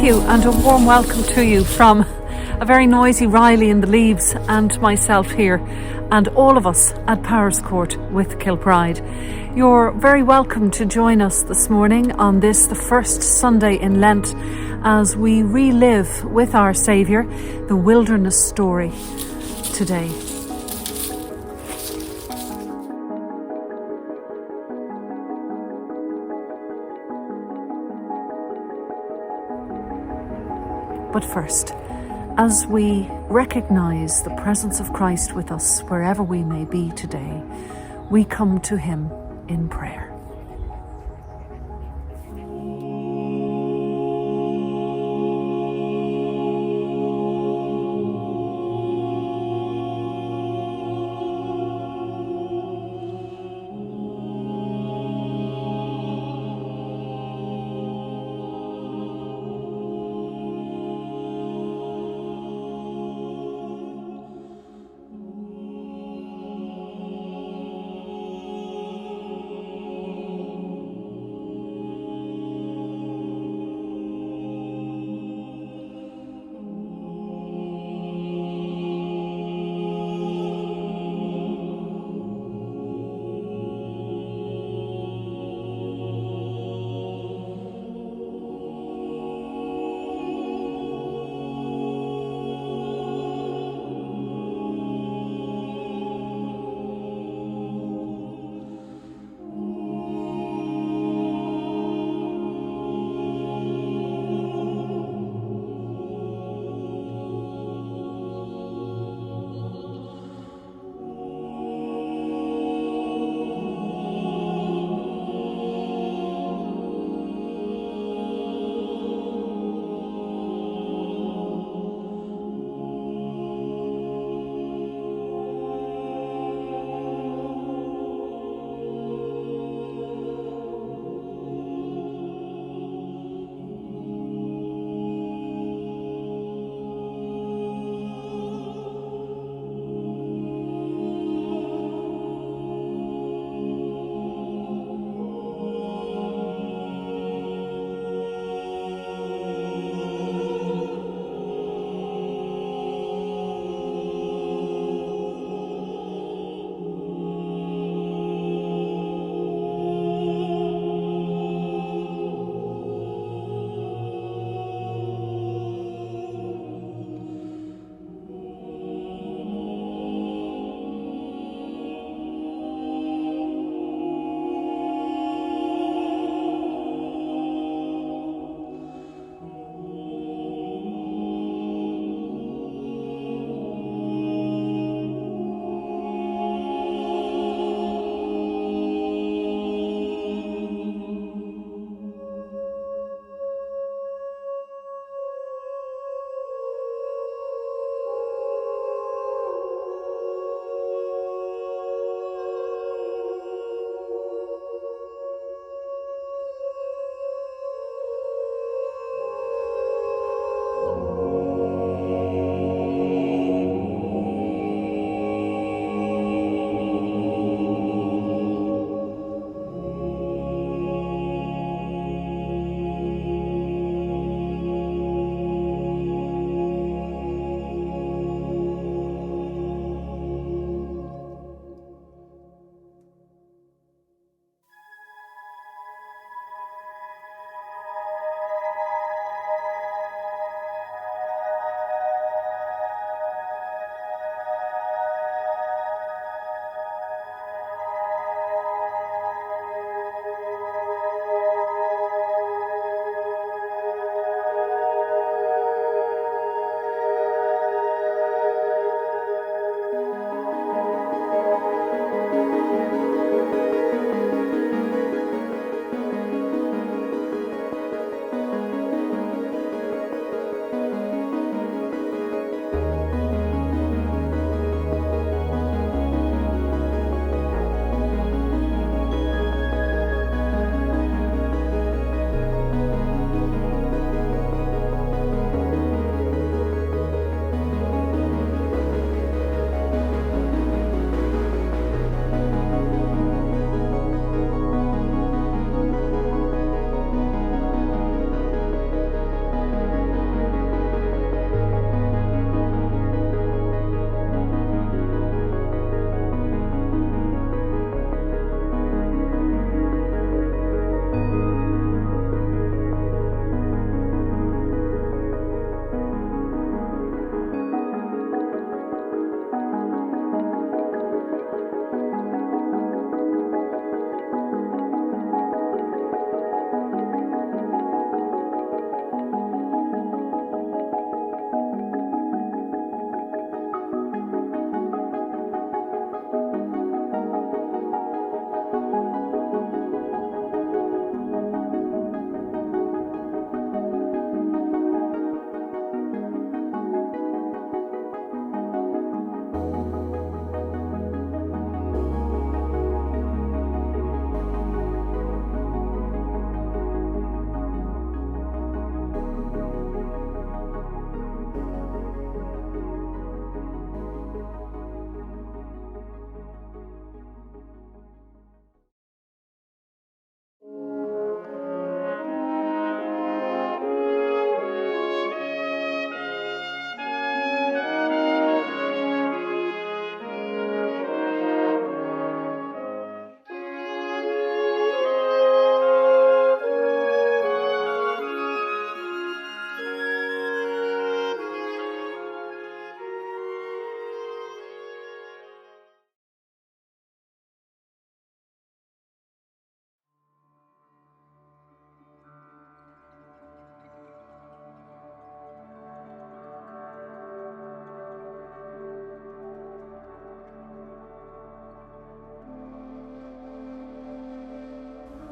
you and a warm welcome to you from a very noisy Riley in the Leaves and myself here and all of us at Powerscourt with Kilbride. You're very welcome to join us this morning on this, the first Sunday in Lent, as we relive with our Saviour the wilderness story today. But first, as we recognise the presence of Christ with us wherever we may be today, we come to Him in prayer.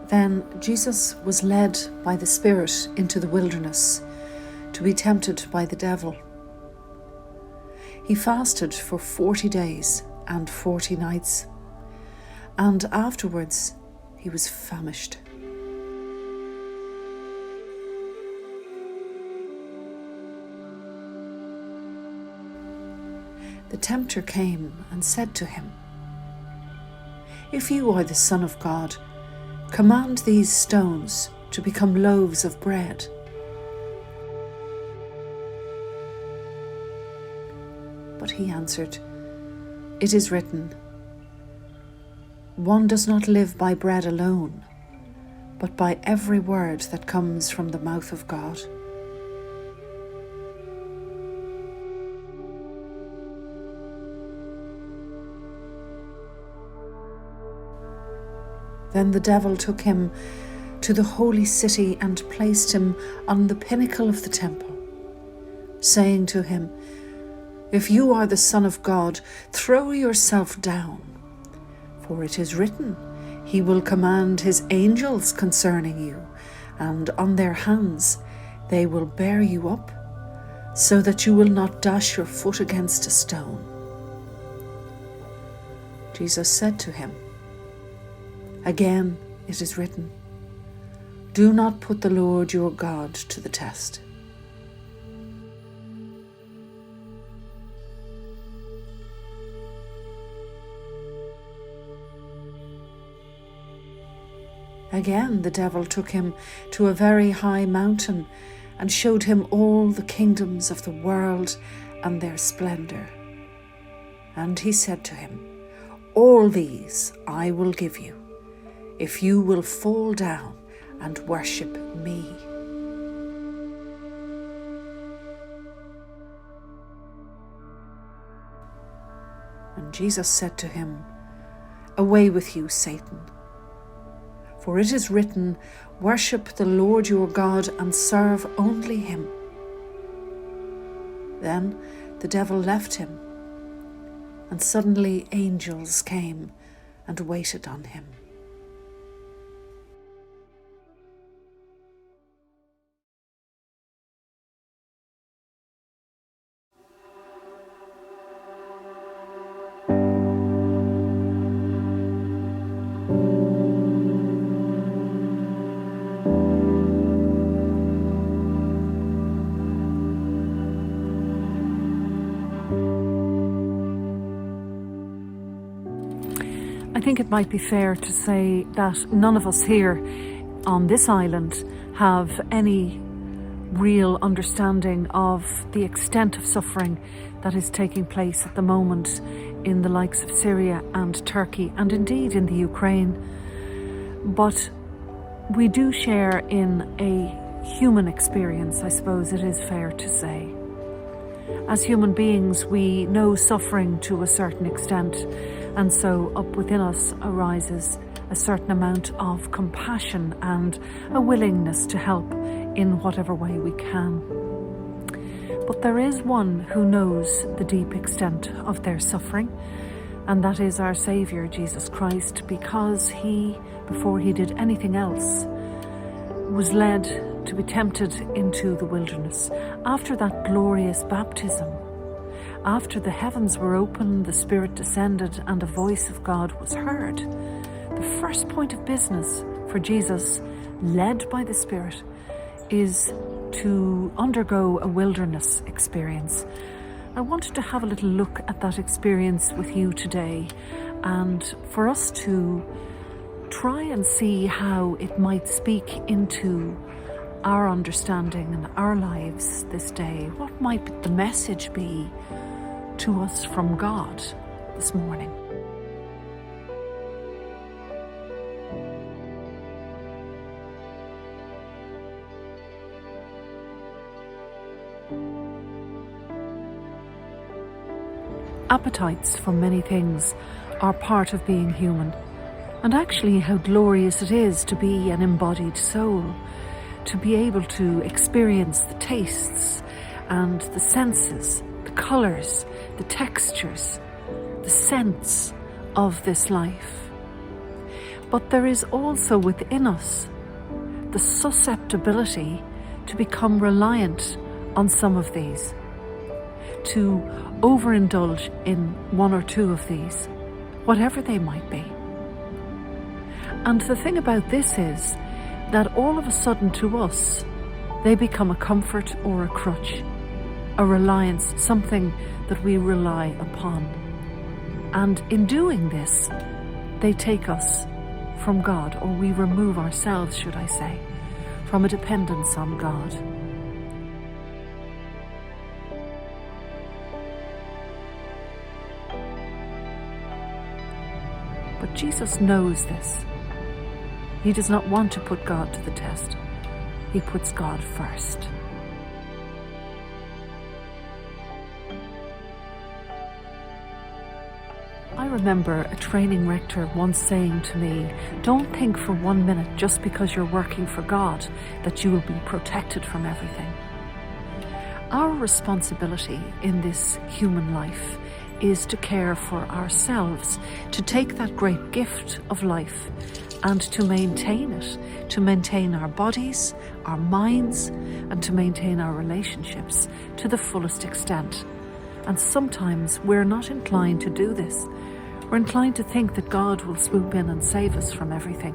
Then Jesus was led by the Spirit into the wilderness to be tempted by the devil. He fasted for 40 days and 40 nights, and afterwards he was famished. The tempter came and said to him, "If you are the Son of God, command these stones to become loaves of bread." But he answered, "It is written, 'One does not live by bread alone, but by every word that comes from the mouth of God.'" Then the devil took him to the holy city and placed him on the pinnacle of the temple, saying to him, "If you are the Son of God, throw yourself down, for it is written, 'He will command his angels concerning you, and on their hands they will bear you up, so that you will not dash your foot against a stone.'" Jesus said to him, "Again it is written, 'Do not put the Lord your God to the test.'" Again the devil took him to a very high mountain and showed him all the kingdoms of the world and their splendor. And he said to him, "All these I will give you, if you will fall down and worship me." And Jesus said to him, "Away with you, Satan. For it is written, 'Worship the Lord your God and serve only him.'" Then the devil left him, and suddenly angels came and waited on him. I think it might be fair to say that none of us here on this island have any real understanding of the extent of suffering that is taking place at the moment in the likes of Syria and Turkey, and indeed in the Ukraine. But we do share in a human experience, I suppose it is fair to say. As human beings, we know suffering to a certain extent, and so up within us arises a certain amount of compassion and a willingness to help in whatever way we can. But there is one who knows the deep extent of their suffering, and that is our Saviour, Jesus Christ, because he, before he did anything else, was led to be tempted into the wilderness after that glorious baptism. After the heavens were opened, the Spirit descended, and a voice of God was heard. The first point of business for Jesus, led by the Spirit, is to undergo a wilderness experience. I wanted to have a little look at that experience with you today, and for us to try and see how it might speak into our understanding and our lives this day. What might the message be to us from God this morning? Appetites for many things are part of being human, and actually how glorious it is to be an embodied soul, to be able to experience the tastes and the senses, the colours, the textures, the scents of this life. But there is also within us the susceptibility to become reliant on some of these, to overindulge in one or two of these, whatever they might be. And the thing about this is that all of a sudden to us, they become a comfort or a crutch, a reliance, something that we rely upon. And in doing this, they take us from God, or we remove ourselves, should I say, from a dependence on God. But Jesus knows this. He does not want to put God to the test. He puts God first. I remember a training rector once saying to me, don't think for 1 minute just because you're working for God that you will be protected from everything. Our responsibility in this human life is to care for ourselves, to take that great gift of life and to maintain it, to maintain our bodies, our minds, and to maintain our relationships to the fullest extent. And sometimes we're not inclined to do this. We're inclined to think that God will swoop in and save us from everything,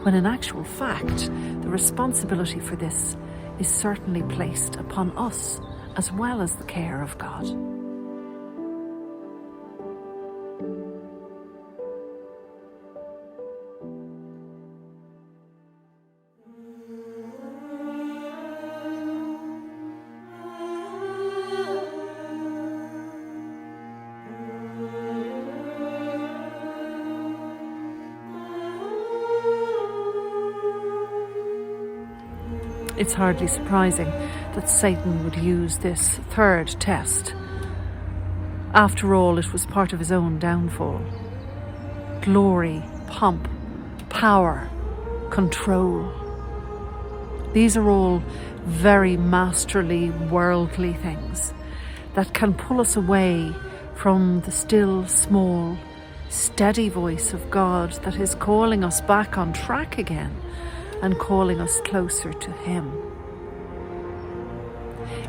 when in actual fact, the responsibility for this is certainly placed upon us, as well as the care of God. It's hardly surprising that Satan would use this third test. After all, it was part of his own downfall. Glory, pomp, power, control. These are all very masterly, worldly things that can pull us away from the still, small, steady voice of God that is calling us back on track again and calling us closer to Him.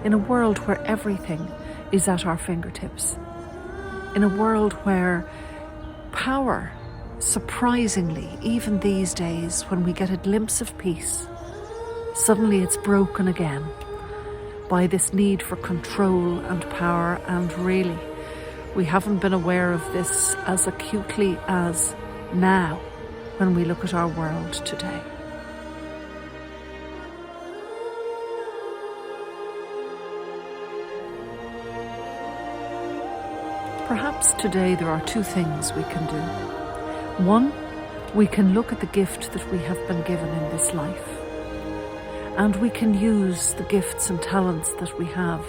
In a world where everything is at our fingertips, in a world where power, surprisingly, even these days when we get a glimpse of peace, suddenly it's broken again by this need for control and power, and really, we haven't been aware of this as acutely as now when we look at our world today. Perhaps today there are two things we can do. One, we can look at the gift that we have been given in this life, and we can use the gifts and talents that we have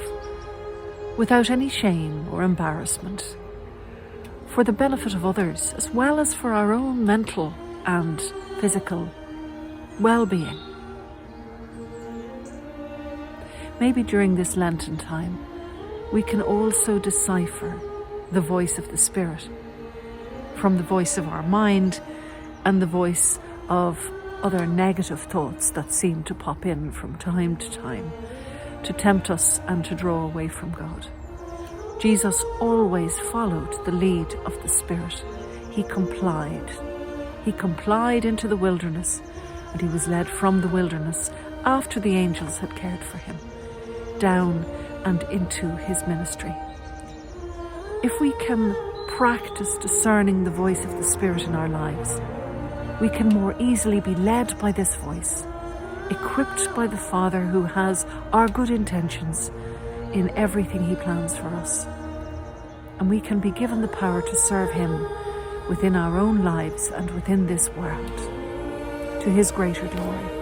without any shame or embarrassment, for the benefit of others, as well as for our own mental and physical well-being. Maybe during this Lenten time, we can also decipher the voice of the Spirit from the voice of our mind and the voice of other negative thoughts that seem to pop in from time to tempt us and to draw away from God. Jesus always followed the lead of the Spirit. He complied. He complied into the wilderness, and he was led from the wilderness after the angels had cared for him, down and into his ministry. If we can practice discerning the voice of the Spirit in our lives, we can more easily be led by this voice, equipped by the Father who has our good intentions in everything he plans for us. And we can be given the power to serve him within our own lives and within this world, to his greater glory.